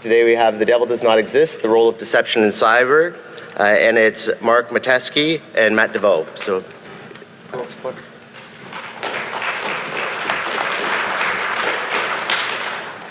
Today we have The Devil Does Not Exist, The Role of Deception in Cyber, and it's Mark Mateski and Matt DeVoe. So, tell us what.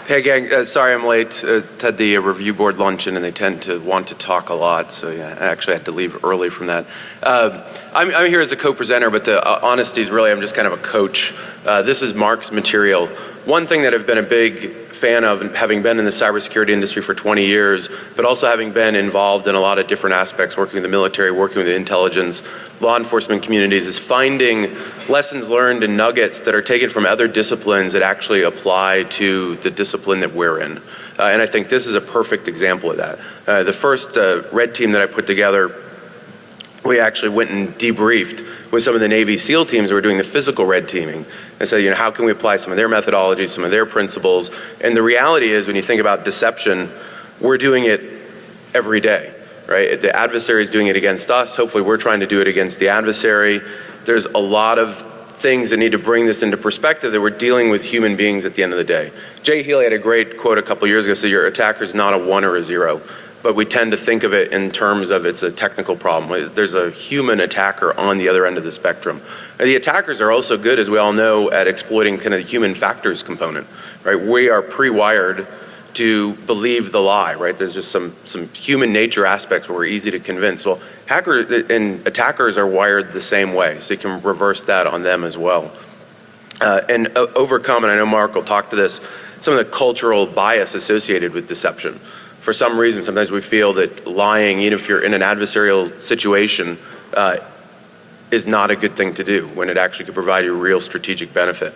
Hey gang, sorry I'm late. Had the review board luncheon and they tend to want to talk a lot, so yeah, I actually had to leave early from that. I'm here as a co-presenter, but the honesty is really I'm just kind of a coach. This is Mark's material. One thing that I've been a big fan of, having been in the cybersecurity industry for 20 years, but also having been involved in a lot of different aspects, working with the military, working with the intelligence, law enforcement communities, is finding lessons learned and nuggets that are taken from other disciplines that actually apply to the discipline that we're in. And I think this is a perfect example of that. The first red team that I put together, we actually went and debriefed with some of the Navy SEAL teams who were doing the physical red teaming and said, how can we apply some of their methodologies, some of their principles? And the reality is, when you think about deception, we're doing it every day, right? The adversary is doing it against us. Hopefully we're trying to do it against the adversary. There's a lot of things that need to bring this into perspective, that we're dealing with human beings at the end of the day. Jay Healy had a great quote a couple years ago, said your attacker is not a 1 or a 0. But we tend to think of it in terms of it's a technical problem. There's a human attacker on the other end of the spectrum. And the attackers are also good, as we all know, at exploiting kind of the human factors component, right? We are pre-wired to believe the lie, right? There's just some human nature aspects where we're easy to convince. Well, hackers and attackers are wired the same way, so you can reverse that on them as well. And overcome, and I know Mark will talk to this, some of the cultural bias associated with deception. For some reason, sometimes we feel that lying, even if you're in an adversarial situation, is not a good thing to do when it actually could provide you real strategic benefit.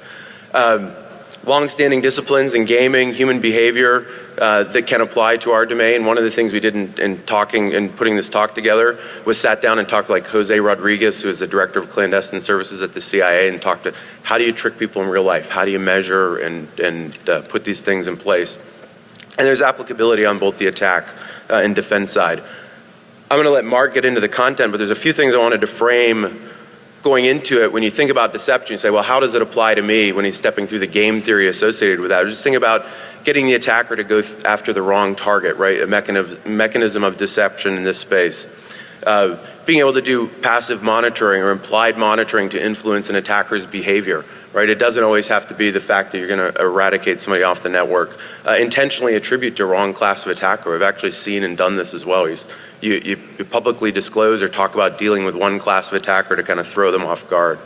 Long-standing disciplines in gaming, human behavior that can apply to our domain. One of the things we did in talking and putting this talk together was sat down and talked like Jose Rodriguez, who is the director of clandestine services at the CIA, and talked to how do you trick people in real life? How do you measure and put these things in place? And there's applicability on both the attack and defense side. I'm going to let Mark get into the content, but there's a few things I wanted to frame going into it. When you think about deception, you say, well, how does it apply to me when he's stepping through the game theory associated with that? Just think about getting the attacker to go after the wrong target, right? A mechanism of deception in this space. Being able to do passive monitoring or implied monitoring to influence an attacker's behavior. Right? It doesn't always have to be the fact that you're going to eradicate somebody off the network. Intentionally attribute to wrong class of attacker. We've actually seen and done this as well. You publicly disclose or talk about dealing with one class of attacker to kind of throw them off guard.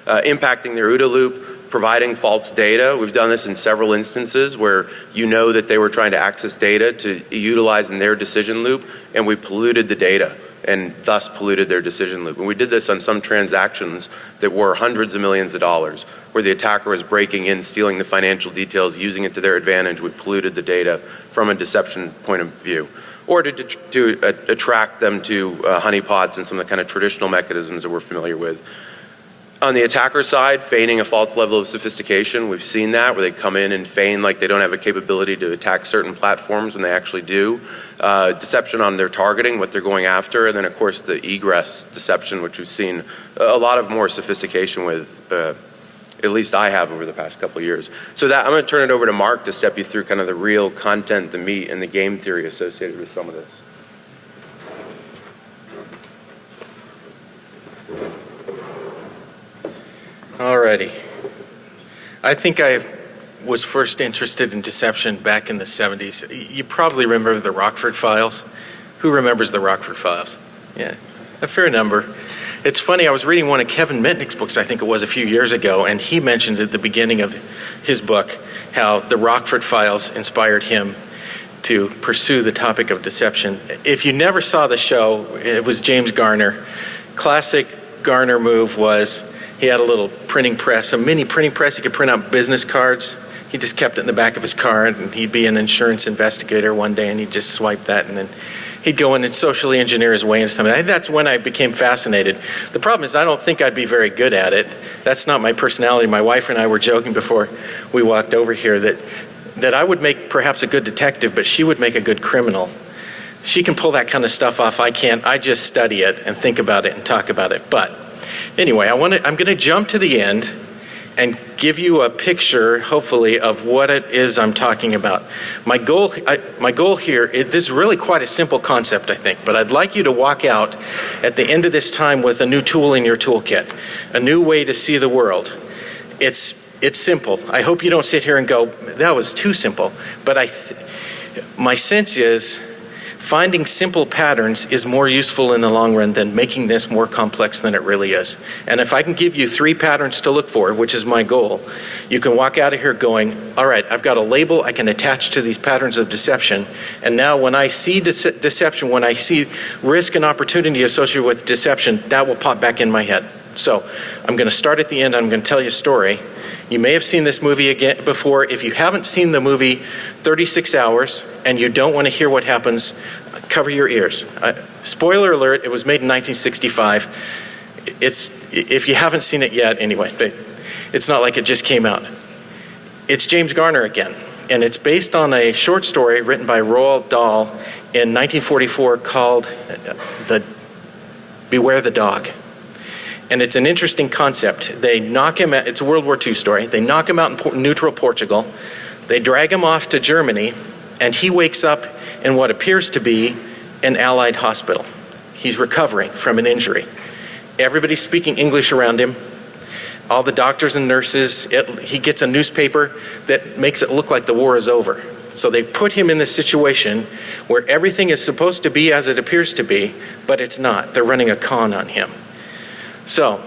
Impacting their OODA loop, providing false data. We've done this in several instances where you know that they were trying to access data to utilize in their decision loop, and we polluted the data and thus polluted their decision loop. And we did this on some transactions that were hundreds of millions of dollars, where the attacker was breaking in, stealing the financial details, using it to their advantage. We polluted the data from a deception point of view. Or to attract them to honeypots and some of the kind of traditional mechanisms that we're familiar with. On the attacker side, feigning a false level of sophistication. We've seen that, where they come in and feign like they don't have a capability to attack certain platforms when they actually do. Deception on their targeting, what they're going after, and then of course the egress deception, which we've seen a lot of more sophistication with, at least I have over the past couple of years. So that I'm going to turn it over to Mark to step you through kind of the real content, the meat, and the game theory associated with some of this. Alrighty. I think I was first interested in deception back in the 70s. You probably remember the Rockford Files. Who remembers the Rockford Files? Yeah, a fair number. It's funny, I was reading one of Kevin Mitnick's books, I think it was a few years ago, and he mentioned at the beginning of his book how the Rockford Files inspired him to pursue the topic of deception. If you never saw the show, it was James Garner. Classic Garner move was he had a little printing press, a mini printing press. He could print out business cards. He just kept it in the back of his car, and he'd be an insurance investigator one day, and he'd just swipe that, and then he'd go in and socially engineer his way into something. That's when I became fascinated. The problem is I don't think I'd be very good at it. That's not my personality. My wife and I were joking before we walked over here that I would make perhaps a good detective, but she would make a good criminal. She can pull that kind of stuff off. I can't. I just study it and think about it and talk about it. But anyway, I'm going to jump to the end and give you a picture, hopefully, of what it is I'm talking about. My goal here, this is really quite a simple concept, I think, but I'd like you to walk out at the end of this time with a new tool in your toolkit, a new way to see the world. It's simple. I hope you don't sit here and go, that was too simple. But my sense is finding simple patterns is more useful in the long run than making this more complex than it really is. And if I can give you 3 patterns to look for, which is my goal, you can walk out of here going, all right, I've got a label I can attach to these patterns of deception. And now when I see deception, when I see risk and opportunity associated with deception, that will pop back in my head. So I'm going to start at the end. I'm going to tell you a story. You may have seen this movie again before. If you haven't seen the movie 36 Hours and you don't want to hear what happens, cover your ears. Spoiler alert, it was made in 1965. If you haven't seen it yet, anyway, but it's not like it just came out. It's James Garner again, and it's based on a short story written by Roald Dahl in 1944 called Beware the Dog. And it's an interesting concept. They knock him out, it's a World War II story. They knock him out in neutral Portugal. They drag him off to Germany, and he wakes up in what appears to be an Allied hospital. He's recovering from an injury. Everybody's speaking English around him. All the doctors and nurses, he gets a newspaper that makes it look like the war is over. So they put him in this situation where everything is supposed to be as it appears to be, but it's not. They're running a con on him. So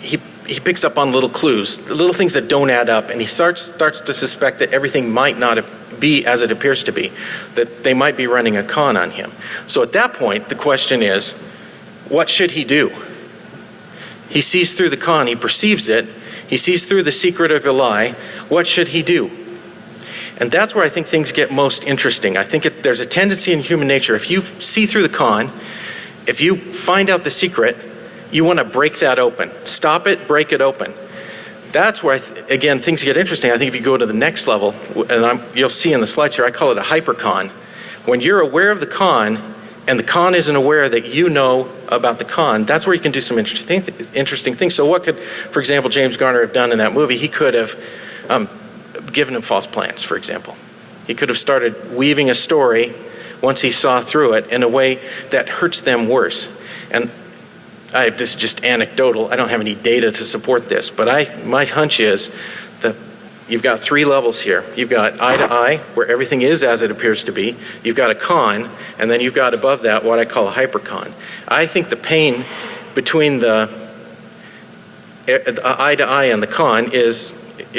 he picks up on little clues, little things that don't add up, and he starts to suspect that everything might not be as it appears to be, that they might be running a con on him. So at that point, the question is, what should he do? He sees through the con, he perceives it, he sees through the secret or the lie. What should he do? And that's where I think things get most interesting. I think there's a tendency in human nature, if you see through the con, if you find out the secret, you want to break that open. Stop it, break it open. That's where, again, things get interesting. I think if you go to the next level, and you'll see in the slides here, I call it a hypercon. When you're aware of the con, and the con isn't aware that you know about the con, that's where you can do some interesting things. So what could, for example, James Garner have done in that movie? He could have given him false plans, for example. He could have started weaving a story once he saw through it in a way that hurts them worse. And this is just anecdotal. I don't have any data to support this, but my hunch is that you've got 3 levels here. You've got eye to eye, where everything is as it appears to be. You've got a con, and then you've got above that what I call a hypercon. I think the pain between the eye to eye and the con is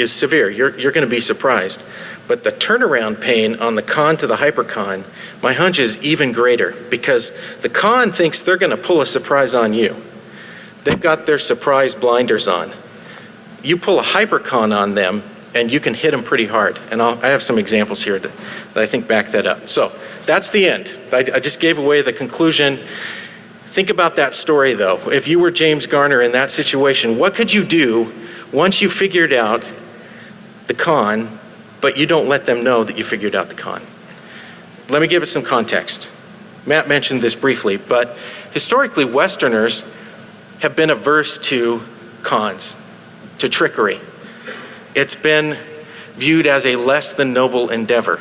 severe. You're going to be surprised. But the turnaround pain on the con to the hypercon, my hunch is even greater, because the con thinks they're going to pull a surprise on you. They've got their surprise blinders on. You pull a hypercon on them, and you can hit them pretty hard. And I have some examples here that I think back that up. So that's the end. I just gave away the conclusion. Think about that story, though. If you were James Garner in that situation, what could you do once you figured out the con, but you don't let them know that you figured out the con? Let me give it some context. Matt mentioned this briefly, but historically, Westerners have been averse to cons, to trickery. It's been viewed as a less than noble endeavor.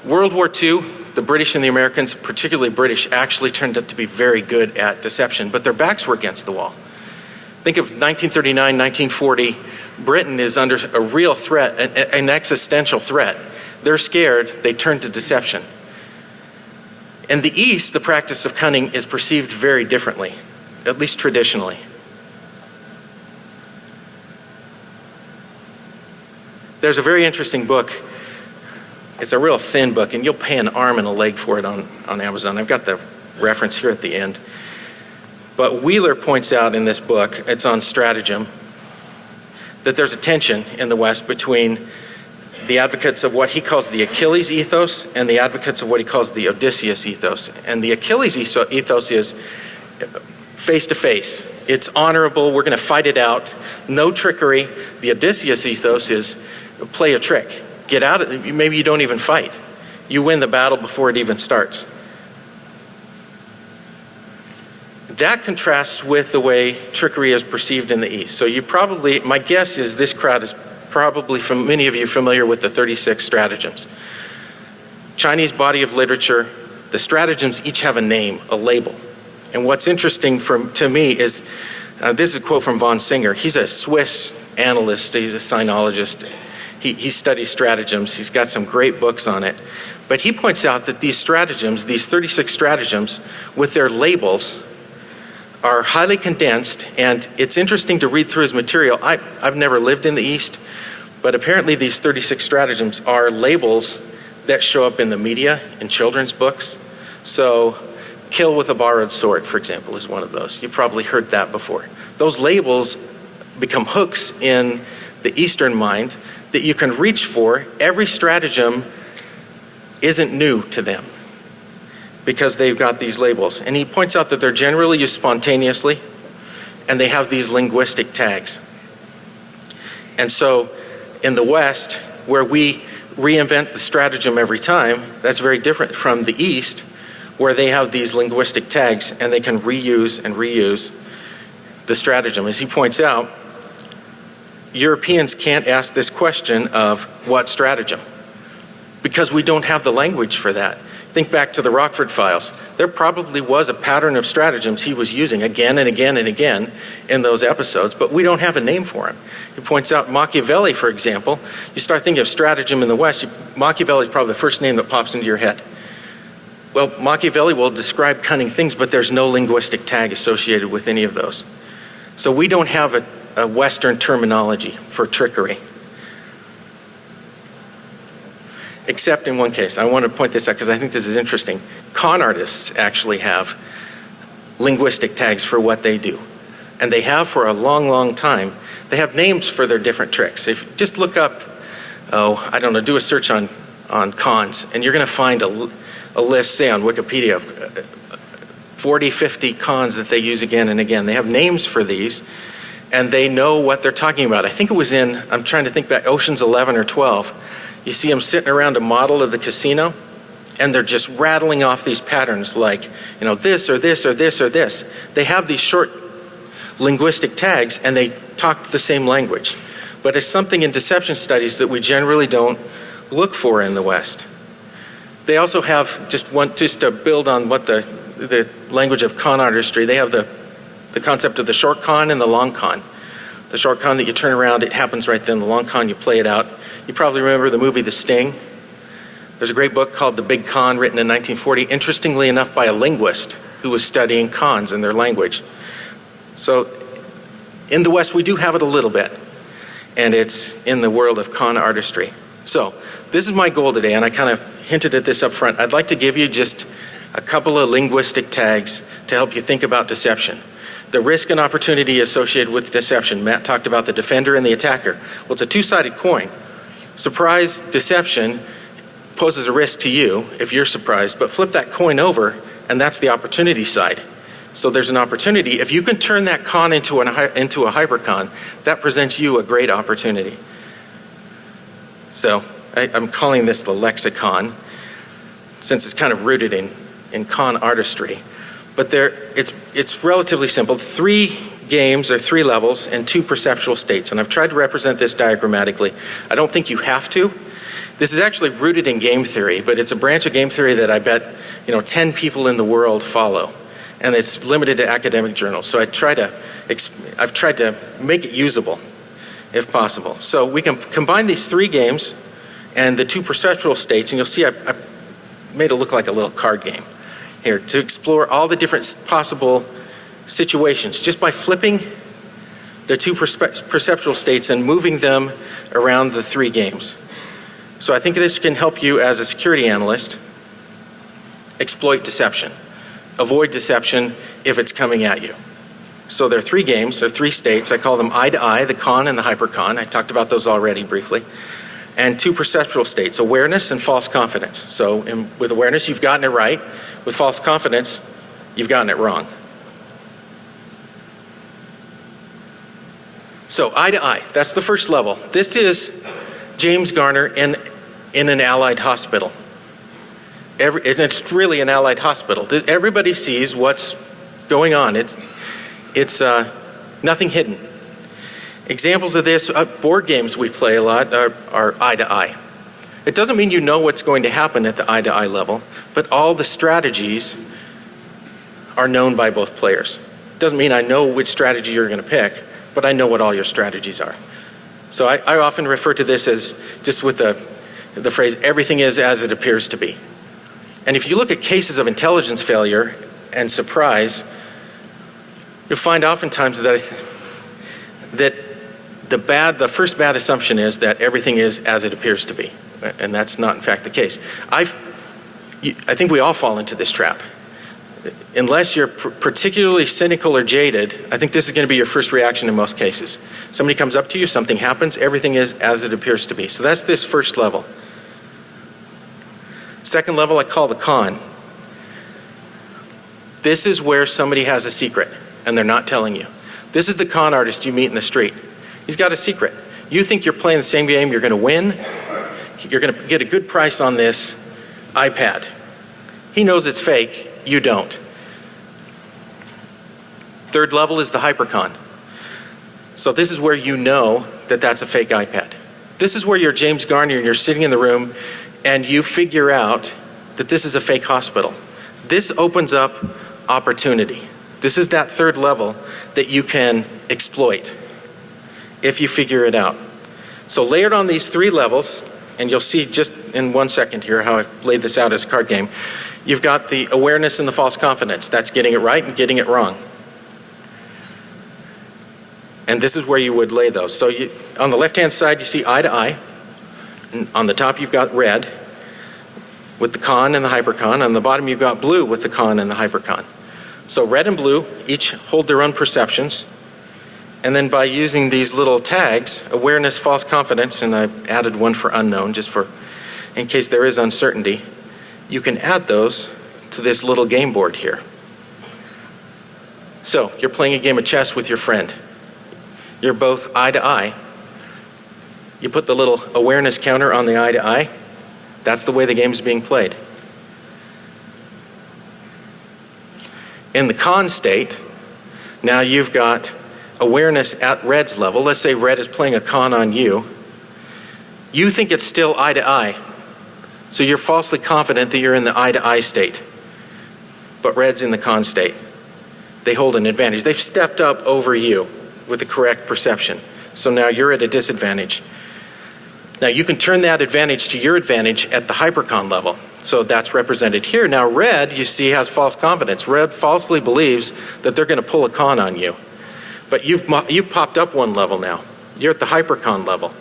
World War II, the British and the Americans, particularly British, actually turned out to be very good at deception, but their backs were against the wall. Think of 1939, 1940, Britain is under a real threat, an existential threat. They're scared, they turn to deception. In the East, the practice of cunning is perceived very differently, at least traditionally. There's a very interesting book. It's a real thin book, and you'll pay an arm and a leg for it on Amazon. I've got the reference here at the end. But Wheeler points out in this book, it's on stratagem, that there's a tension in the West between the advocates of what he calls the Achilles ethos and the advocates of what he calls the Odysseus ethos. And the Achilles ethos is face to face. It's honorable, we're going to fight it out, no trickery. The Odysseus ethos is play a trick. Get out of it, maybe you don't even fight. You win the battle before it even starts. That contrasts with the way trickery is perceived in the East. So my guess is this crowd is probably, many of you familiar with the 36 stratagems. Chinese body of literature, the stratagems each have a name, a label. And what's interesting to me is, this is a quote from von Singer. He's a Swiss analyst, he's a sinologist. He studies stratagems, he's got some great books on it. But he points out that these stratagems, these 36 stratagems, with their labels, are highly condensed, and it's interesting to read through his material. I've never lived in the East, but apparently these 36 stratagems are labels that show up in the media, in children's books. So, kill with a borrowed sword, for example, is one of those. You've probably heard that before. Those labels become hooks in the Eastern mind that you can reach for. Every stratagem isn't new to them because they've got these labels. And he points out that they're generally used spontaneously, and they have these linguistic tags. And so in the West, where we reinvent the stratagem every time, that's very different from the East, where they have these linguistic tags and they can reuse and reuse the stratagem. As he points out, Europeans can't ask this question of what stratagem, because we don't have the language for that. Think back to the Rockford Files. There probably was a pattern of stratagems he was using again and again and again in those episodes, but we don't have a name for him. He points out Machiavelli, for example. You start thinking of stratagem in the West, Machiavelli is probably the first name that pops into your head. Well, Machiavelli will describe cunning things, but there's no linguistic tag associated with any of those. So we don't have a Western terminology for trickery. Except in one case. I want to point this out because I think this is interesting. Con artists actually have linguistic tags for what they do. And they have for a long, long time. They have names for their different tricks. If you just look up, do a search on cons, and you're going to find a list, say on Wikipedia, of 40, 50 cons that they use again and again. They have names for these, and they know what they're talking about. I think it was I'm trying to think back, Ocean's 11 or 12. You see them sitting around a model of the casino, and they're just rattling off these patterns like, this or this or this or this. They have these short linguistic tags, and they talk the same language. But it's something in deception studies that we generally don't look for in the West. They also have, just to build on what the language of con artistry, they have the concept of the short con and the long con. The short con that you turn around, it happens right then. The long con, you play it out. You probably remember the movie The Sting. There's a great book called The Big Con, written in 1940, interestingly enough by a linguist who was studying cons and their language. So in the West, we do have it a little bit, and it's in the world of con artistry. So this is my goal today, and I kind of hinted at this up front. I'd like to give you just a couple of linguistic tags to help you think about deception. The risk and opportunity associated with deception. Matt talked about the defender and the attacker. Well, it's a two-sided coin. Surprise deception poses a risk to you if you're surprised, but flip that coin over, and that's the opportunity side. So there's an opportunity. If you can turn that con into a hypercon, that presents you a great opportunity. So I'm calling this the lexicon, since it's kind of rooted in con artistry. But it's relatively simple. 3 games or 3 levels and 2 perceptual states. And I've tried to represent this diagrammatically. I don't think you have to. This is actually rooted in game theory, but it's a branch of game theory that I bet 10 people in the world follow. And it's limited to academic journals. So I've tried to make it usable, if possible. So we can combine these 3 games and the 2 perceptual states, and you'll see I made it look like a little card game here to explore all the different possible situations just by flipping the 2 perceptual states and moving them around the 3 games. So I think this can help you as a security analyst exploit deception, avoid deception if it's coming at you. So there are 3 games, or 3 states. I call them eye to eye, the con and the hypercon. I talked about those already briefly. And 2 perceptual states, awareness and false confidence. So with awareness, you've gotten it right. With false confidence, you've gotten it wrong. So eye to eye, that's the first level. This is James Garner in an Allied hospital. And it's really an Allied hospital. Everybody sees what's going on. It's nothing hidden. Examples of this, board games we play a lot are eye to eye. It doesn't mean you know what's going to happen at the eye to eye level, but all the strategies are known by both players. It doesn't mean I know which strategy you're going to pick, but I know what all your strategies are. So I often refer to this as just with the phrase, everything is as it appears to be. And if you look at cases of intelligence failure and surprise, you'll find oftentimes that the first bad assumption is that everything is as it appears to be. And that's not in fact the case. I think we all fall into this trap. Unless you're particularly cynical or jaded, I think this is going to be your first reaction in most cases. Somebody comes up to you, something happens, everything is as it appears to be. So that's this first level. Second level I call the con. This is where somebody has a secret and they're not telling you. This is the con artist you meet in the street. He's got a secret. You think you're playing the same game, you're going to win, you're going to get a good price on this iPad. He knows it's fake. You don't. Third level is the hypercon. So this is where you know that that's a fake iPad. This is where you're James Garner and you're sitting in the room and you figure out that this is a fake hospital. This opens up opportunity. This is that third level that you can exploit if you figure it out. So layered on these three levels, and you'll see just in 1 second here how I've laid this out as a card game. You've got the awareness and the false confidence. That's getting it right and getting it wrong. And this is where you would lay those. So on the left-hand side, you see eye to eye. And on the top, you've got red with the con and the hypercon. On the bottom, you've got blue with the con and the hypercon. So red and blue each hold their own perceptions. And then by using these little tags, awareness, false confidence, and I've added one for unknown just for in case there is uncertainty, you can add those to this little game board here. So you're playing a game of chess with your friend. You're both eye to eye. You put the little awareness counter on the eye to eye. That's the way the game is being played. In the con state, now you've got awareness at red's level. Let's say red is playing a con on you. You think it's still eye to eye. So you're falsely confident that you're in the eye to eye state. But red's in the con state. They hold an advantage. They've stepped up over you with the correct perception. So now you're at a disadvantage. Now you can turn that advantage to your advantage at the hypercon level. So that's represented here. Now red, you see, has false confidence. Red falsely believes that they're going to pull a con on you. But you've popped up one level now. You're at the hypercon level.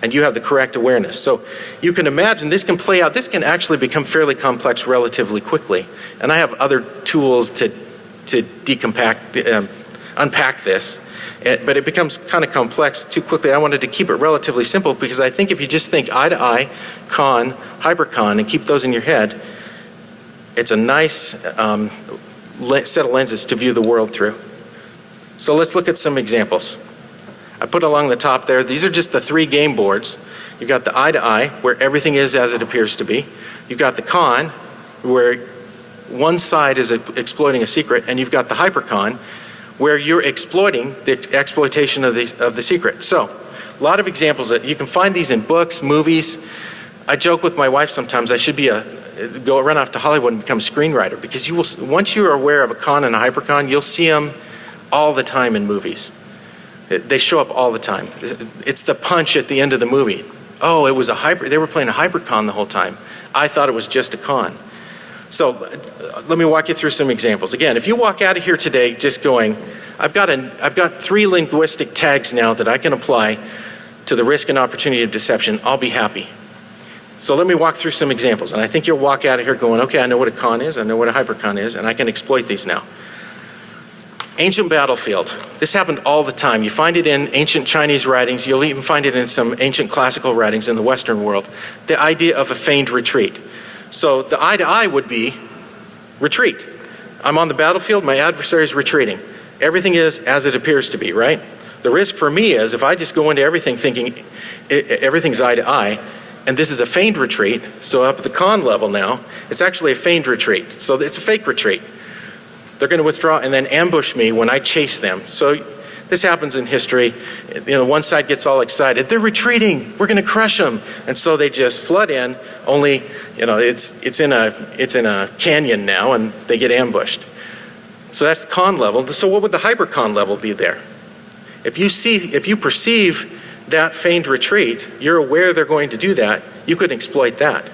And you have the correct awareness. So you can imagine this can play out. This can actually become fairly complex relatively quickly. And I have other tools to unpack this. But it becomes kind of complex too quickly. I wanted to keep it relatively simple because I think if you just think eye to eye, con, hypercon, and keep those in your head, it's a nice set of lenses to view the world through. So let's look at some examples. I put along the top there, these are just the three game boards. You've got the eye to eye, where everything is as it appears to be. You've got the con, where one side is exploiting a secret, and you've got the hypercon, where you're exploiting the exploitation of the secret. So, a lot of examples. You can find these in books, movies. I joke with my wife sometimes I should be run off to Hollywood and become a screenwriter, because once you're aware of a con and a hypercon, you'll see them all the time in movies. They show up all the time. It's the punch at the end of the movie. Oh, it was they were playing a hypercon the whole time. I thought it was just a con. So let me walk you through some examples. Again, if you walk out of here today just going, I've got three linguistic tags now that I can apply to the risk and opportunity of deception, I'll be happy. So let me walk through some examples. And I think you'll walk out of here going, okay, I know what a con is, I know what a hypercon is, and I can exploit these now. Ancient battlefield. This happened all the time. You find it in ancient Chinese writings. You'll even find it in some ancient classical writings in the Western world. The idea of a feigned retreat. So the eye to eye would be retreat. I'm on the battlefield, my adversary is retreating. Everything is as it appears to be, right? The risk for me is if I just go into everything thinking everything's eye to eye, and this is a feigned retreat, so up at the con level now, it's actually a feigned retreat. So it's a fake retreat. They're going to withdraw and then ambush me when I chase them. So this happens in history. One side gets all excited. They're retreating. We're going to crush them. And so they just flood in. Only, it's in a canyon now, and they get ambushed. So that's the con level. So what would the hypercon level be there? If you perceive that feigned retreat, you're aware they're going to do that. You could exploit that.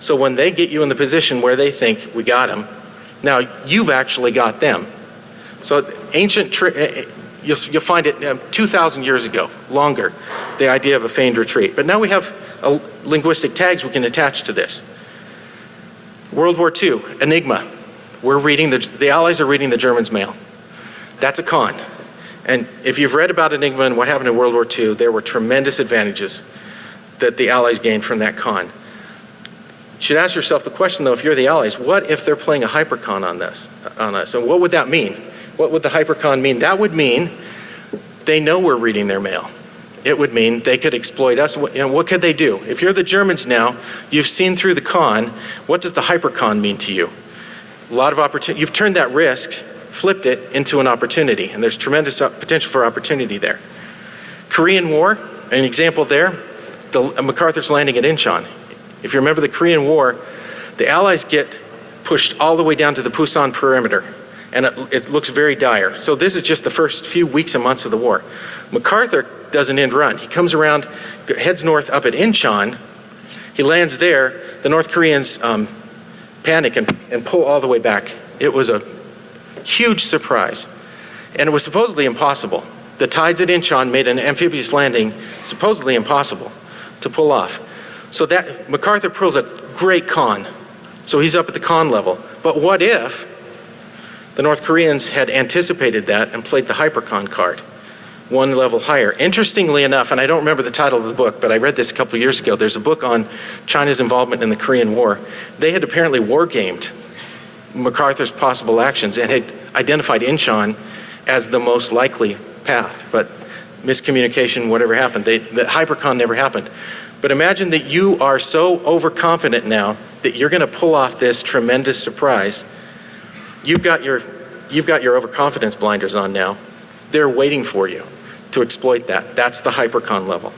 So when they get you in the position where they think we got them, now you've actually got them. So ancient, you'll find it 2,000 years ago, longer, the idea of a feigned retreat. But now we have linguistic tags we can attach to this. World War II, Enigma. We're reading the Allies are reading the Germans' mail. That's a con. And if you've read about Enigma and what happened in World War II, there were tremendous advantages that the Allies gained from that con. You should ask yourself the question, though, if you're the Allies, what if they're playing a hypercon on us? And what would that mean? What would the hypercon mean? That would mean they know we're reading their mail. It would mean they could exploit us. What could they do? If you're the Germans now, you've seen through the con, what does the hypercon mean to you? A lot of opportunity. You've turned that risk, flipped it into an opportunity, and there's tremendous potential for opportunity there. Korean War, an example there, MacArthur's landing at Incheon. If you remember the Korean War, the Allies get pushed all the way down to the Pusan perimeter, and it looks very dire. So this is just the first few weeks and months of the war. MacArthur does an end run. He comes around, heads north up at Incheon. He lands there. The North Koreans panic and pull all the way back. It was a huge surprise, and it was supposedly impossible. The tides at Incheon made an amphibious landing supposedly impossible to pull off. So that MacArthur pulls a great con. So he's up at the con level. But what if the North Koreans had anticipated that and played the hypercon card, one level higher? Interestingly enough, and I don't remember the title of the book, but I read this a couple of years ago. There's a book on China's involvement in the Korean War. They had apparently war-gamed MacArthur's possible actions and had identified Incheon as the most likely path. But miscommunication, whatever happened, the hypercon never happened. But imagine that you are so overconfident now that you're going to pull off this tremendous surprise. You've got your overconfidence blinders on now. They're waiting for you to exploit that. That's the hypercon level.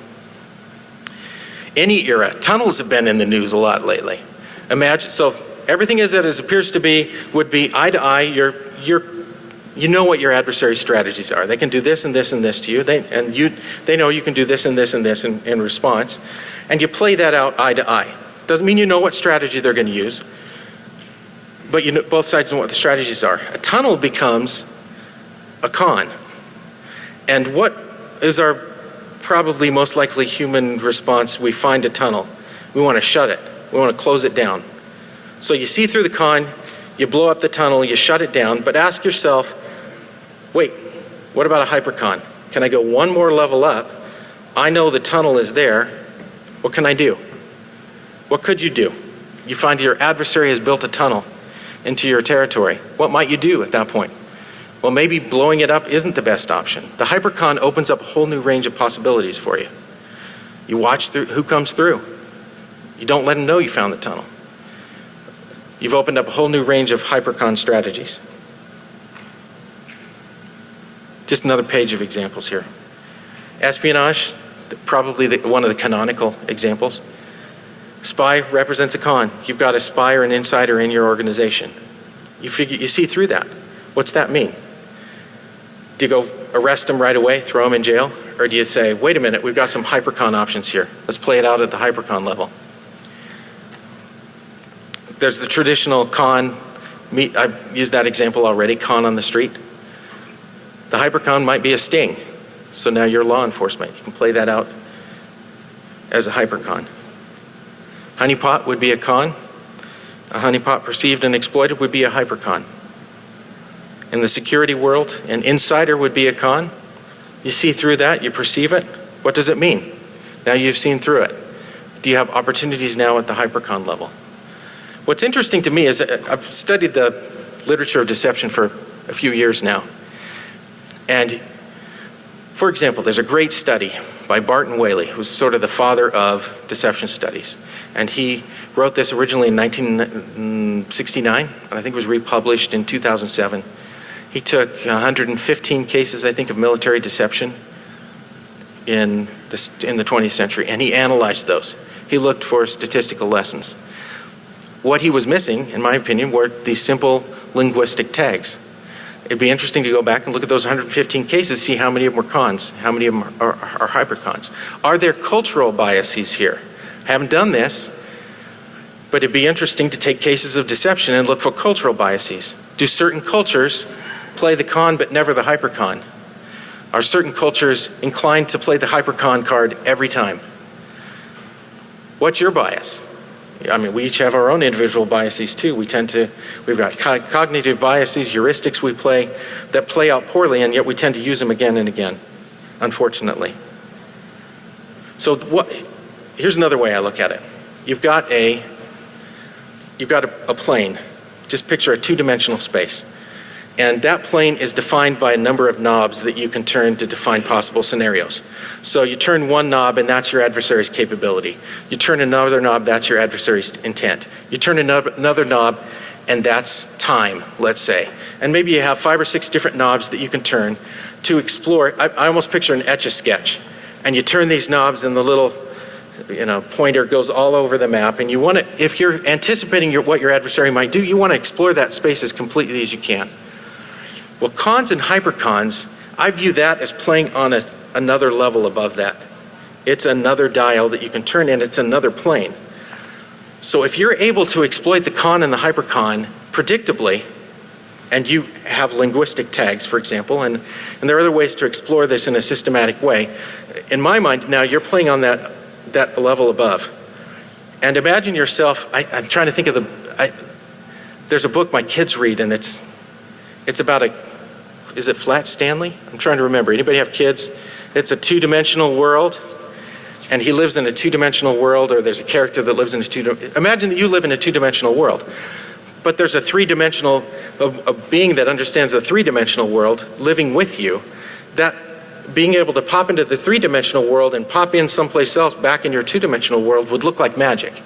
Any era. Tunnels have been in the news a lot lately. Imagine, so everything as it appears to be would be eye to eye. You know what your adversary's strategies are. They can do this and this and this to you. They know you can do this and this and this in response. And you play that out eye to eye. Doesn't mean you know what strategy they're going to use, but you know both sides know what the strategies are. A tunnel becomes a con. And what is our probably most likely human response? We find a tunnel. We want to shut it. We want to close it down. So you see through the con, you blow up the tunnel, you shut it down, but ask yourself, wait, what about a hypercon? Can I go one more level up? I know the tunnel is there. What can I do? What could you do? You find your adversary has built a tunnel into your territory. What might you do at that point? Well, maybe blowing it up isn't the best option. The hypercon opens up a whole new range of possibilities for you. You watch through who comes through. You don't let them know you found the tunnel. You've opened up a whole new range of hypercon strategies. Just another page of examples here. Espionage, probably one of the canonical examples. Spy represents a con. You've got a spy or an insider in your organization. You see through that. What's that mean? Do you go arrest them right away, throw them in jail? Or do you say, wait a minute, we've got some hypercon options here. Let's play it out at the hypercon level. There's the traditional con, I've used that example already, con on the street. The hypercon might be a sting. So now you're law enforcement. You can play that out as a hypercon. Honeypot would be a con. A honeypot perceived and exploited would be a hypercon. In the security world, an insider would be a con. You see through that, you perceive it. What does it mean? Now you've seen through it. Do you have opportunities now at the hypercon level? What's interesting to me is I've studied the literature of deception for a few years now. And for example, there's a great study by Barton Whaley, who's sort of the father of deception studies. And he wrote this originally in 1969, and I think it was republished in 2007. He took 115 cases, I think, of military deception in the 20th century, and he analyzed those. He looked for statistical lessons. What he was missing, in my opinion, were these simple linguistic tags. It'd be interesting to go back and look at those 115 cases, see how many of them were cons, how many of them are hypercons. Are there cultural biases here? I haven't done this, but it'd be interesting to take cases of deception and look for cultural biases. Do certain cultures play the con but never the hypercon? Are certain cultures inclined to play the hypercon card every time? What's your bias? I mean, we each have our own individual biases too. We've got cognitive biases, heuristics we play that play out poorly, and yet we tend to use them again and again, unfortunately. So here's another way I look at it. You've got a plane. Just picture a two-dimensional space. And that plane is defined by a number of knobs that you can turn to define possible scenarios. So you turn one knob and that's your adversary's capability. You turn another knob, that's your adversary's intent. You turn another knob and that's time, let's say. And maybe you have 5 or 6 different knobs that you can turn to explore. I almost picture an Etch-a-Sketch. And you turn these knobs and the little pointer goes all over the map, and you want to, if you're anticipating what your adversary might do, you want to explore that space as completely as you can. Well, cons and hypercons, I view that as playing on another level above that. It's another dial that you can turn in, it's another plane. So if you're able to exploit the con and the hypercon predictably, and you have linguistic tags, for example, and there are other ways to explore this in a systematic way, in my mind now you're playing on that level above. And imagine yourself, I'm trying to think of there's a book my kids read, and it's about is it Flat Stanley? I'm trying to remember. Anybody have kids? It's a two-dimensional world, and he lives in a two-dimensional world, or there's a character that lives in imagine that you live in a two-dimensional world, but there's a three-dimensional, a being that understands the three-dimensional world living with you, that being able to pop into the three-dimensional world and pop in someplace else back in your two-dimensional world would look like magic.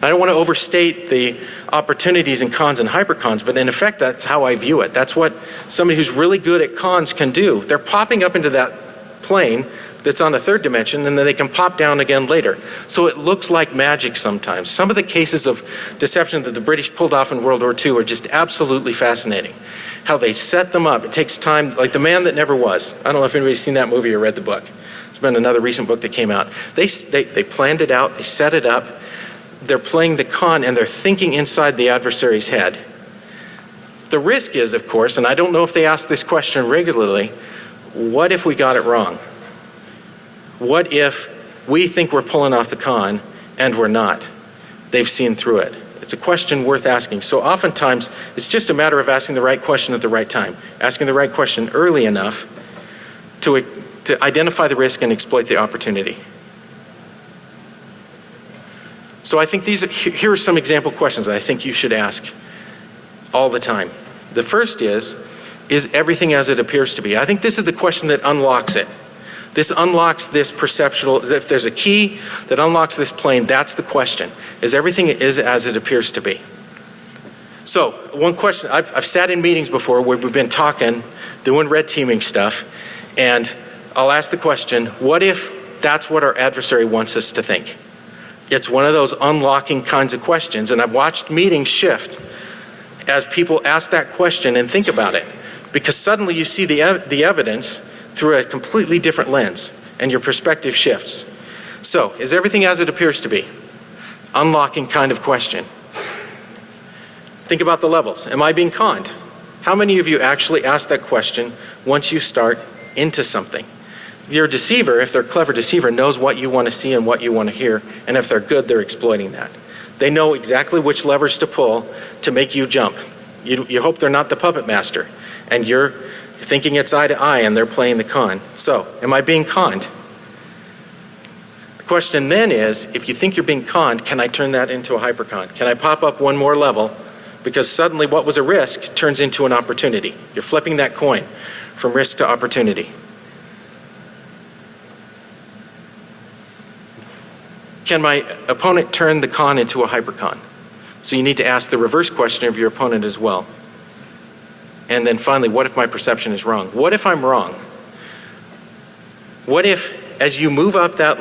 I don't want to overstate the opportunities in cons and hypercons, but in effect, that's how I view it. That's what somebody who's really good at cons can do. They're popping up into that plane that's on a third dimension, and then they can pop down again later. So it looks like magic sometimes. Some of the cases of deception that the British pulled off in World War II are just absolutely fascinating. How they set them up. It takes time, like The Man That Never Was. I don't know if anybody's seen that movie or read the book. It's been another recent book that came out. They planned it out, they set it up. They're playing the con and they're thinking inside the adversary's head. The risk is, of course, and I don't know if they ask this question regularly, what if we got it wrong? What if we think we're pulling off the con and we're not? They've seen through it. It's a question worth asking. So oftentimes, it's just a matter of asking the right question at the right time, asking the right question early enough to identify the risk and exploit the opportunity. So I think here are some example questions that I think you should ask all the time. The first is everything as it appears to be? I think this is the question that unlocks it. This unlocks this perceptual, if there's a key that unlocks this plane, that's the question. Is everything as it appears to be? So one question, I've sat in meetings before where we've been talking, doing red teaming stuff, and I'll ask the question, what if that's what our adversary wants us to think? It's one of those unlocking kinds of questions, and I've watched meetings shift as people ask that question and think about it, because suddenly you see the evidence through a completely different lens, and your perspective shifts. So, is everything as it appears to be? Unlocking kind of question. Think about the levels. Am I being conned? How many of you actually ask that question once you start into something? Your deceiver, if they're a clever deceiver, knows what you want to see and what you want to hear, and if they're good, they're exploiting that. They know exactly which levers to pull to make you jump. You hope they're not the puppet master, and you're thinking it's eye to eye and they're playing the con. So, am I being conned? The question then is, if you think you're being conned, can I turn that into a hypercon? Can I pop up one more level? Because suddenly what was a risk turns into an opportunity. You're flipping that coin from risk to opportunity. Can my opponent turn the con into a hypercon? So you need to ask the reverse question of your opponent as well. And then finally, what if my perception is wrong? What if I'm wrong? What if, as you move up that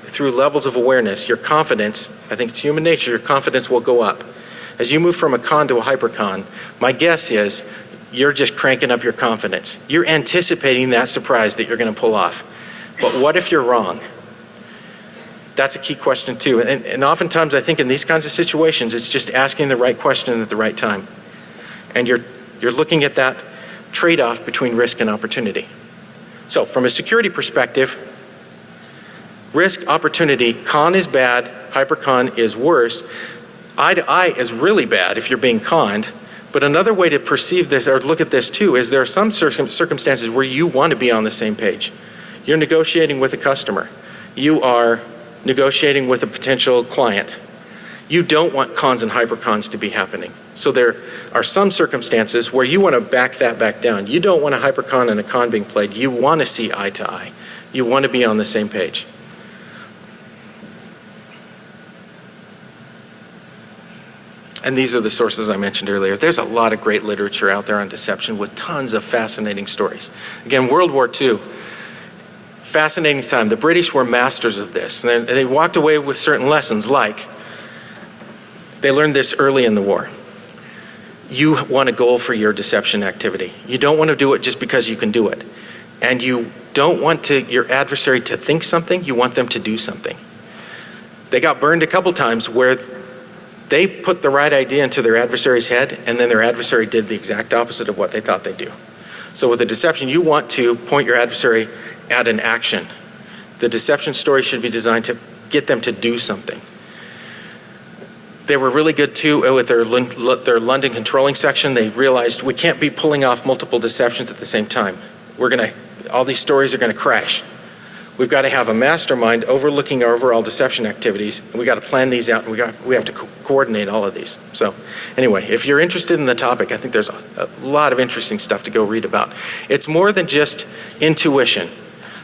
through levels of awareness, your confidence, I think it's human nature, your confidence will go up. As you move from a con to a hypercon, my guess is you're just cranking up your confidence. You're anticipating that surprise that you're going to pull off. But what if you're wrong? That's a key question too. And oftentimes I think in these kinds of situations, it's just asking the right question at the right time. And you're looking at that trade-off between risk and opportunity. So from a security perspective, risk, opportunity, con is bad, hypercon is worse. Eye to eye is really bad if you're being conned. But another way to perceive this or look at this too is there are some circumstances where you want to be on the same page. You're negotiating with a customer. You are negotiating with a potential client. You don't want cons and hypercons to be happening. So there are some circumstances where you want to back that back down. You don't want a hypercon and a con being played. You want to see eye to eye. You want to be on the same page. And these are the sources I mentioned earlier. There's a lot of great literature out there on deception with tons of fascinating stories. Again, World War II, fascinating time. The British were masters of this. And they walked away with certain lessons like, they learned this early in the war. You want a goal for your deception activity. You don't want to do it just because you can do it. And you don't want your adversary to think something, you want them to do something. They got burned a couple times where they put the right idea into their adversary's head and then their adversary did the exact opposite of what they thought they'd do. So with a deception, you want to point your adversary at an action. The deception story should be designed to get them to do something. They were really good too with their London controlling section. They realized we can't be pulling off multiple deceptions at the same time. All these stories are gonna crash. We've got to have a mastermind overlooking our overall deception activities. And we got to plan these out, and we have to coordinate all of these. So anyway, if you're interested in the topic, I think there's a lot of interesting stuff to go read about. It's more than just intuition.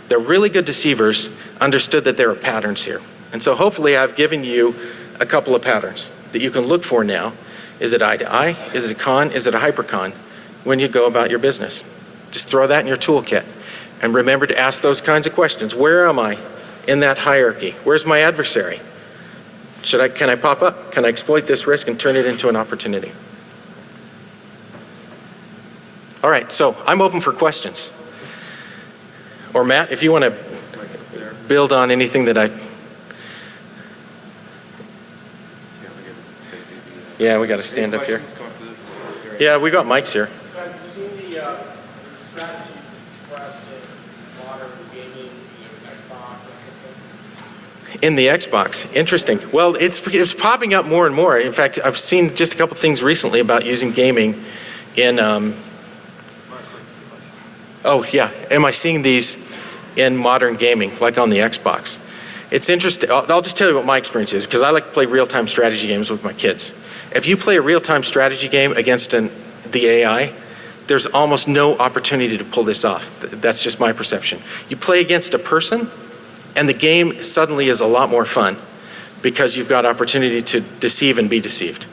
The really good deceivers understood that there are patterns here. And so hopefully I've given you a couple of patterns that you can look for now. Is it eye to eye? Is it a con? Is it a hypercon? When you go about your business. Just throw that in your toolkit. And remember to ask those kinds of questions. Where am I in that hierarchy? Where's my adversary? Can I pop up? Can I exploit this risk and turn it into an opportunity? All right, so I'm open for questions. Or Matt, if you want to build on anything that Yeah, we got to stand up here. Yeah, we got mics here. So I've seen the strategies expressed in modern gaming, Xbox, that sort of thing. In the Xbox, interesting. Well, it's popping up more and more. In fact, I've seen just a couple things recently about using gaming in. Oh yeah, am I seeing these in modern gaming, like on the Xbox? It's interesting. I'll just tell you what my experience is, because I like to play real-time strategy games with my kids. If you play a real-time strategy game against the AI, there's almost no opportunity to pull this off. That's just my perception. You play against a person, and the game suddenly is a lot more fun because you've got opportunity to deceive and be deceived.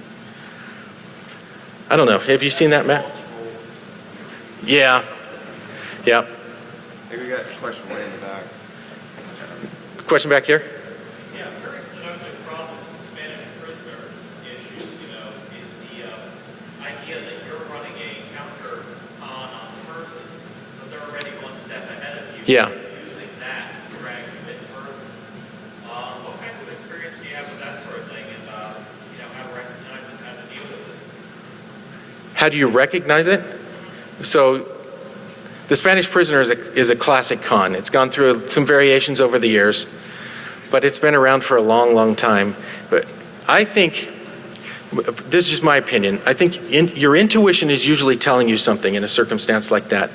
I don't know. Have you seen that, Matt? Yeah. Yeah. Maybe we got a question way in the back. Question back here? Yeah, very seductive problem with the Spanish prisoner issue, is the idea that you're running a counter on the person, so they're already one step ahead of you. Yeah. Using that to drag you a bit further. What kind of experience do you have with that sort of thing, and how to recognize it, how to deal with it? How do you recognize it? So the Spanish prisoner is a classic con. It's gone through some variations over the years, but it's been around for a long, long time. But I think, this is just my opinion, I think your intuition is usually telling you something in a circumstance like that.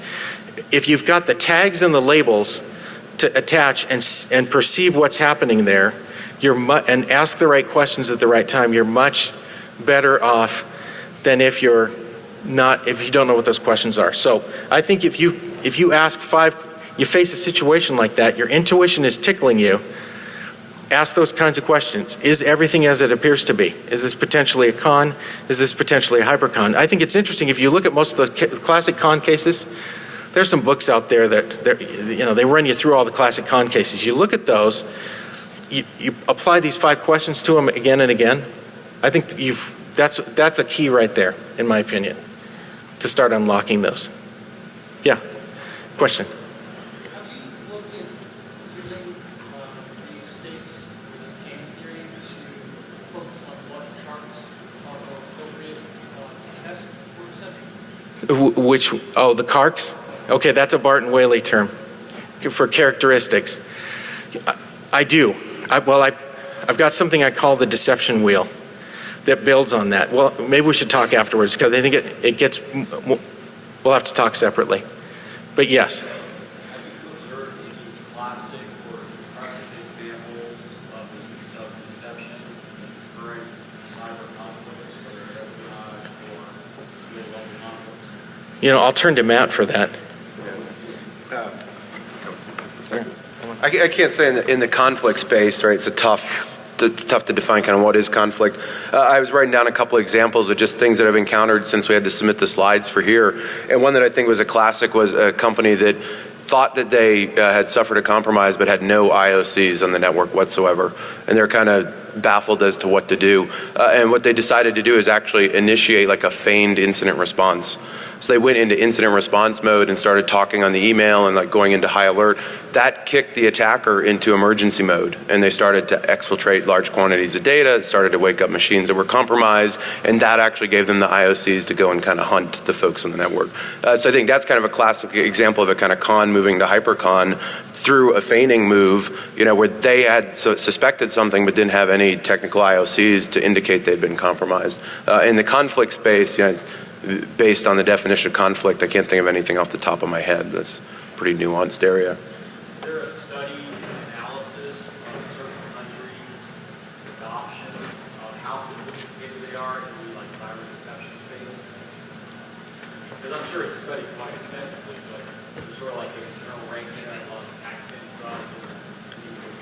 If you've got the tags and the labels to attach and perceive what's happening there, and ask the right questions at the right time, you're much better off than if you don't know what those questions are. So I think if you ask you face a situation like that, your intuition is tickling you, ask those kinds of questions. Is everything as it appears to be? Is this potentially a con? Is this potentially a hypercon? I think it's interesting, if you look at most of the classic con cases, there's some books out there that they run you through all the classic con cases. You look at those, you apply these 5 questions to them again and again. I think that's a key right there, in my opinion, to start unlocking those. Yeah, question. Have you looked at using these states for this game theory to focus on what charts are more appropriate to test for deception? The CARCs? Okay, that's a Barton Whaley term for characteristics. I do. I've got something I call the deception wheel that builds on that. Well, maybe we should talk afterwards, because I think it gets, we'll have to talk separately. But yes. Have you observed any classic or impressive examples of the use of deception in current cyber conflicts, whether it's espionage or field-level conflicts? I'll turn to Matt for that. I can't say in the conflict space, right? It's tough to define kind of what is conflict. I was writing down a couple of examples of just things that I've encountered since we had to submit the slides for here. And one that I think was a classic was a company that thought that they had suffered a compromise but had no IOCs on the network whatsoever. And they're kind of baffled as to what to do. And what they decided to do is actually initiate like a feigned incident response. So they went into incident response mode and started talking on the email and like going into high alert. That kicked the attacker into emergency mode, and they started to exfiltrate large quantities of data, started to wake up machines that were compromised, and that actually gave them the IOCs to go and kind of hunt the folks on the network. So I think that's kind of a classic example of a kind of con moving to hypercon through a feigning move, where they had suspected something but didn't have any technical IOCs to indicate they'd been compromised. In the conflict space, based on the definition of conflict, I can't think of anything off the top of my head. That's a pretty nuanced area. Is there a study and analysis of certain countries' adoption of how sophisticated they are in the cyber deception space? Because I'm sure it's studied quite extensively, but there's sort of like a general ranking on Pakistan size or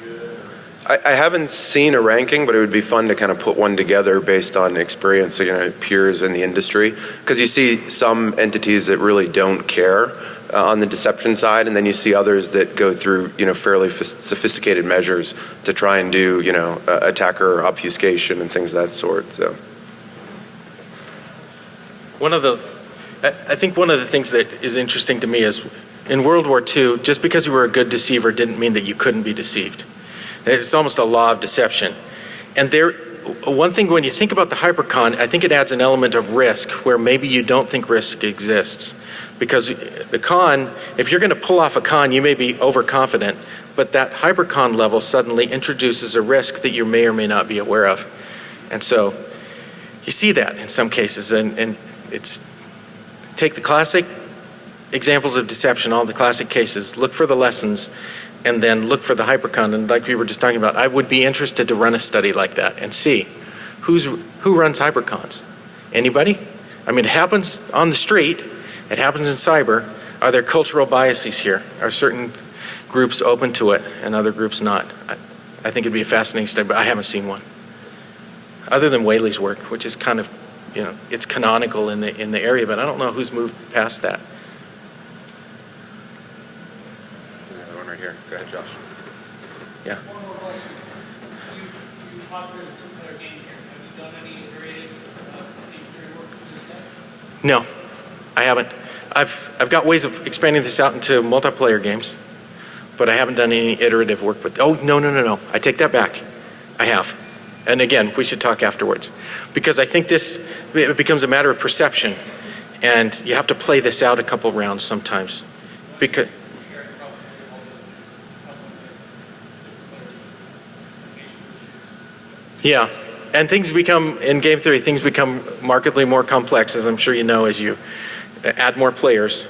good or. I haven't seen a ranking, but it would be fun to kind of put one together based on experience, peers in the industry. Because you see some entities that really don't care on the deception side, and then you see others that go through, fairly sophisticated measures to try and do, attacker obfuscation and things of that sort. So, I think one of the things that is interesting to me is, in World War II, just because you were a good deceiver didn't mean that you couldn't be deceived. It's almost a law of deception. And one thing, when you think about the hypercon, I think it adds an element of risk where maybe you don't think risk exists. Because the con, if you're going to pull off a con, you may be overconfident, but that hypercon level suddenly introduces a risk that you may or may not be aware of. And so you see that in some cases, and take the classic examples of deception, all the classic cases, look for the lessons, and then look for the hypercon. And like we were just talking about, I would be interested to run a study like that and see who runs hypercons. Anybody? I mean, it happens on the street. It happens in cyber. Are there cultural biases here? Are certain groups open to it and other groups not? I think it'd be a fascinating study, but I haven't seen one. Other than Whaley's work, which is kind of, it's canonical in the area, but I don't know who's moved past that. Here. Go ahead, Josh. Yeah. One more question. You operated a two-player game here. Have you done any iterative game theory work with this day? No, I haven't. I've got ways of expanding this out into multiplayer games, but I haven't done any iterative work with. Oh, no. I take that back. I have. And again, we should talk afterwards, because I think it becomes a matter of perception, and you have to play this out a couple rounds sometimes, because. Yeah, and in game theory, things become markedly more complex, as I'm sure you know, as you add more players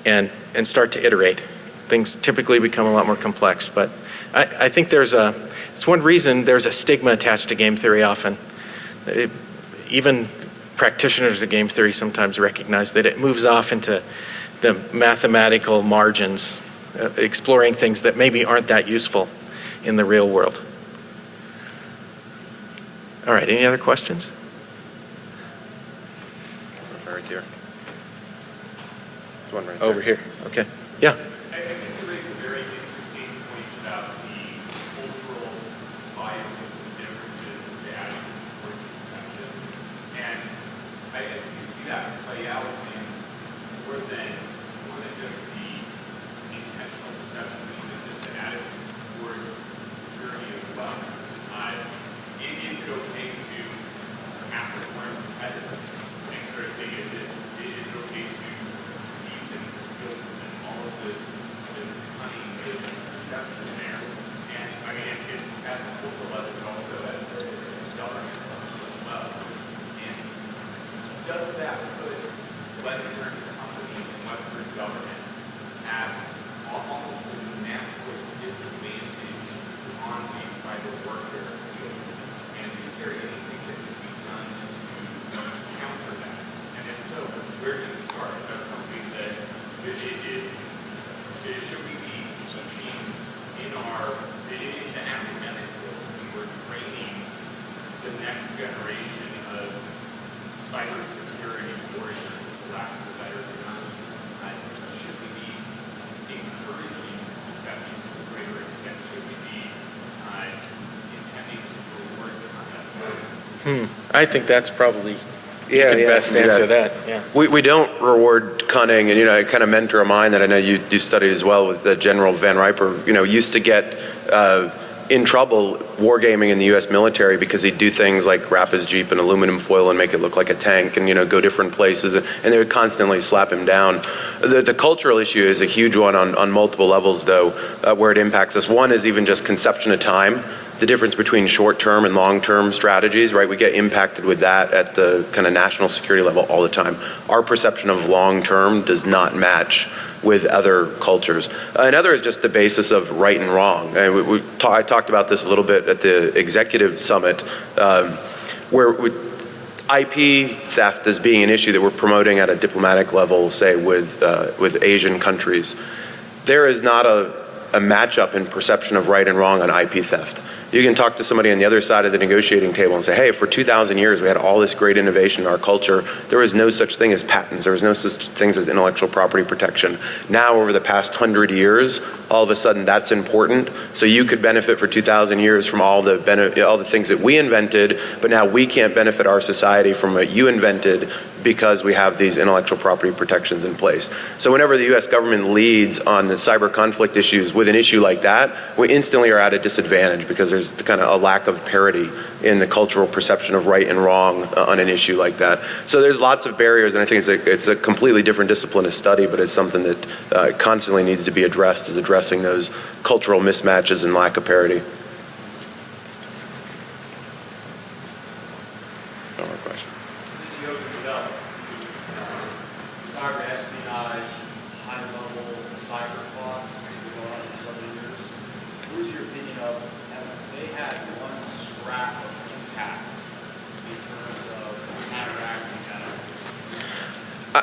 and start to iterate. Things typically become a lot more complex, but I think it's one reason there's a stigma attached to game theory often. Even practitioners of game theory sometimes recognize that it moves off into the mathematical margins, exploring things that maybe aren't that useful in the real world. All right, any other questions? Right here. There's one right Over here, okay. Yeah. I think you raise a very interesting point about the cultural biases and differences of the attitudes towards deception. And I think you see that play out in more than just the intentional deception, but even just the attitudes towards security as well. Is it okay to have to learn competitive? It's the same sort of thing. Is it okay to deceive them, to steal from them, all of this cunning, this deception there? And I mean, it's at the cultural level, but also at the government level as well. And does that put Western companies and Western governments at almost a natural disadvantage on the cyber warfare field? And is there anything that can be done to counter that? And if so, where do you start? Is that something that should we be teaching in the academic field when we're training the next generation of cybersecurity warriors, for lack of a better term? Should we be encouraging deception to a greater extent? Should we be intending to reward conduct? I think that's probably, you Yeah, can yeah, best yeah. answer that, yeah. We don't reward cunning, and a kind of mentor of mine that I know you studied as well with the General Van Riper, used to get in trouble wargaming in the U.S. military because he'd do things like wrap his Jeep in aluminum foil and make it look like a tank and, go different places, and they would constantly slap him down. The cultural issue is a huge one on multiple levels, though, where it impacts us. One is even just conception of time. The difference between short-term and long-term strategies, right? We get impacted with that at the kind of national security level all the time. Our perception of long-term does not match with other cultures. Another is just the basis of right and wrong. And I talked about this a little bit at the executive summit, where IP theft as being an issue that we're promoting at a diplomatic level, say with Asian countries. There is not a matchup in perception of right and wrong on IP theft. You can talk to somebody on the other side of the negotiating table and say, hey, for 2,000 years we had all this great innovation in our culture. There was no such thing as patents. There was no such things as intellectual property protection. Now, over the past 100 years, all of a sudden that's important. So you could benefit for 2,000 years from all the things that we invented, but now we can't benefit our society from what you invented because we have these intellectual property protections in place. So whenever the U.S. government leads on the cyber conflict issues with an issue like that, we instantly are at a disadvantage because there's kind of a lack of parity in the cultural perception of right and wrong on an issue like that. So there's lots of barriers, and I think it's a completely different discipline of study, but it's something that constantly needs to be addressed, is addressing those cultural mismatches and lack of parity. No more questions. Since you opened it up, cyber espionage, high-level cyber plots that have gone on for several years, what is your opinion of, have they had one scrap of impact in terms of counteracting that?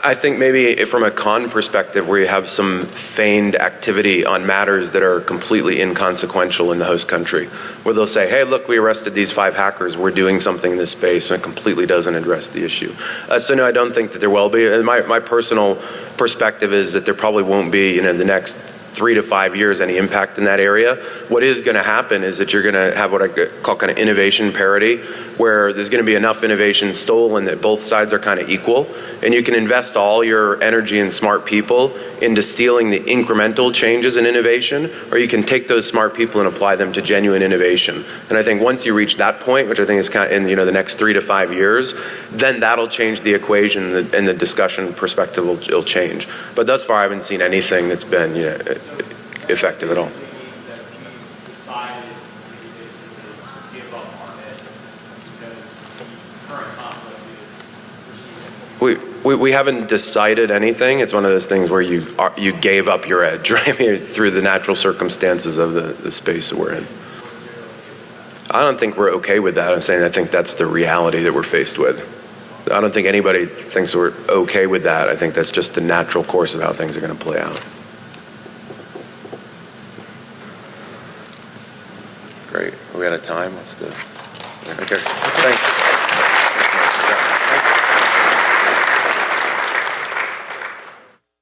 I think maybe from a con perspective, where you have some feigned activity on matters that are completely inconsequential in the host country, where they'll say, hey, look, we arrested these 5 hackers, we're doing something in this space, and it completely doesn't address the issue. So no, I don't think that there will be. And my personal perspective is that there probably won't be, in the next 3 to 5 years, any impact in that area. What is going to happen is that you're going to have what I call kind of innovation parity, where there's going to be enough innovation stolen that both sides are kind of equal, and you can invest all your energy and smart people into stealing the incremental changes in innovation, or you can take those smart people and apply them to genuine innovation. And I think once you reach that point, which I think is kind of in the next 3 to 5 years, then that'll change the equation, and the discussion perspective will change. But thus far, I haven't seen anything that's been effective at all. We haven't decided anything. It's one of those things where you gave up your edge, right? Through the natural circumstances of the space that we're in. I don't think we're okay with that. I'm saying I think that's the reality that we're faced with. I don't think anybody thinks we're okay with that. I think that's just the natural course of how things are going to play out. Great. Are we out of time? Let's do Okay, thanks.